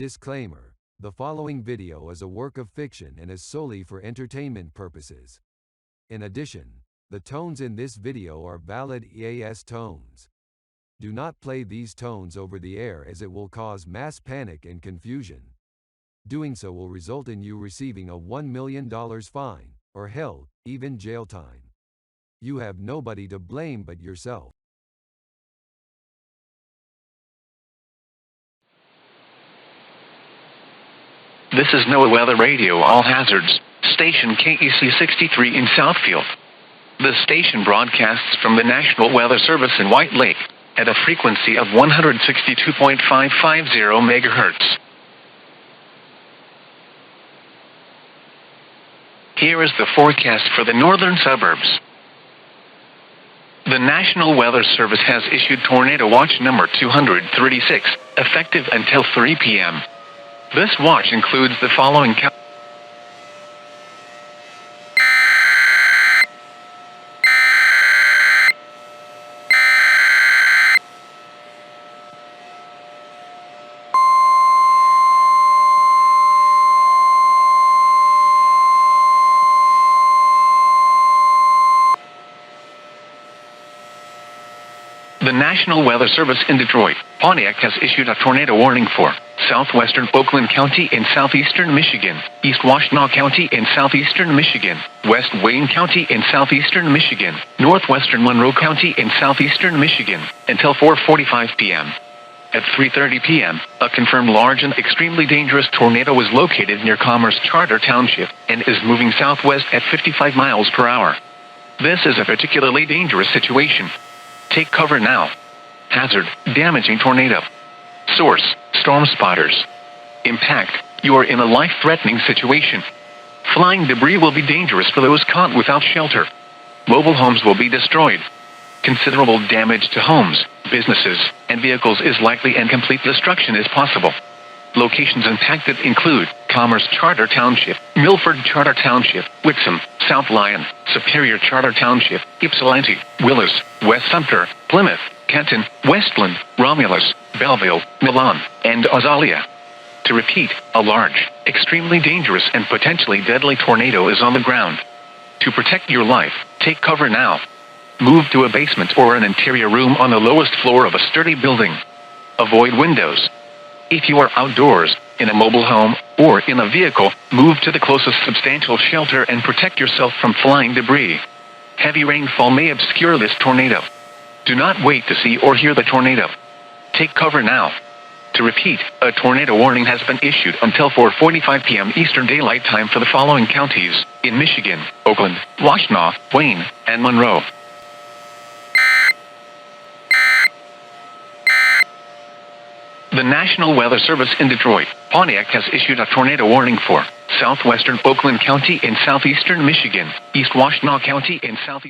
Disclaimer: the following video is a work of fiction and is solely for entertainment purposes. In addition, the tones in this video are valid EAS tones. Do not play these tones over the air as it will cause mass panic and confusion. Doing so will result in you receiving a $1 million fine, or hell, even jail time. You have nobody to blame but yourself. This is NOAA Weather Radio All Hazards, station KEC 63 in Southfield. The station broadcasts from the National Weather Service in White Lake, at a frequency of 162.550 MHz. Here is the forecast for the northern suburbs. The National Weather Service has issued Tornado Watch number 236, effective until 3 p.m. This watch includes the following The National Weather Service in Detroit, Pontiac has issued a tornado warning for southwestern Oakland County in southeastern Michigan, East Washtenaw County in southeastern Michigan, West Wayne County in southeastern Michigan, northwestern Monroe County in southeastern Michigan, until 4:45 p.m. At 3:30 p.m., a confirmed large and extremely dangerous tornado was located near Commerce Charter Township and is moving southwest at 55 miles per hour. This is a particularly dangerous situation. Take cover now. Hazard: damaging tornado. Source: storm spotters. Impact: you are in a life-threatening situation. Flying debris will be dangerous for those caught without shelter. Mobile homes will be destroyed. Considerable damage to homes, businesses, and vehicles is likely, and complete destruction is possible. Locations impacted include Commerce Charter Township, Milford Charter Township, Wixom, South Lyon, Superior Charter Township, Ypsilanti, Willis, West Sumter, Plymouth, Kenton, Westland, Romulus, Belleville, Milan, and Azalea. To repeat, a large, extremely dangerous and potentially deadly tornado is on the ground. To protect your life, take cover now. Move to a basement or an interior room on the lowest floor of a sturdy building. Avoid windows. If you are outdoors, in a mobile home, or in a vehicle, move to the closest substantial shelter and protect yourself from flying debris. Heavy rainfall may obscure this tornado. Do not wait to see or hear the tornado. Take cover now. To repeat, a tornado warning has been issued until 4:45 p.m. Eastern Daylight Time for the following counties in Michigan: Oakland, Washtenaw, Wayne, and Monroe. The National Weather Service in Detroit, Pontiac has issued a tornado warning for southwestern Oakland County in southeastern Michigan, East Washtenaw County in southeastern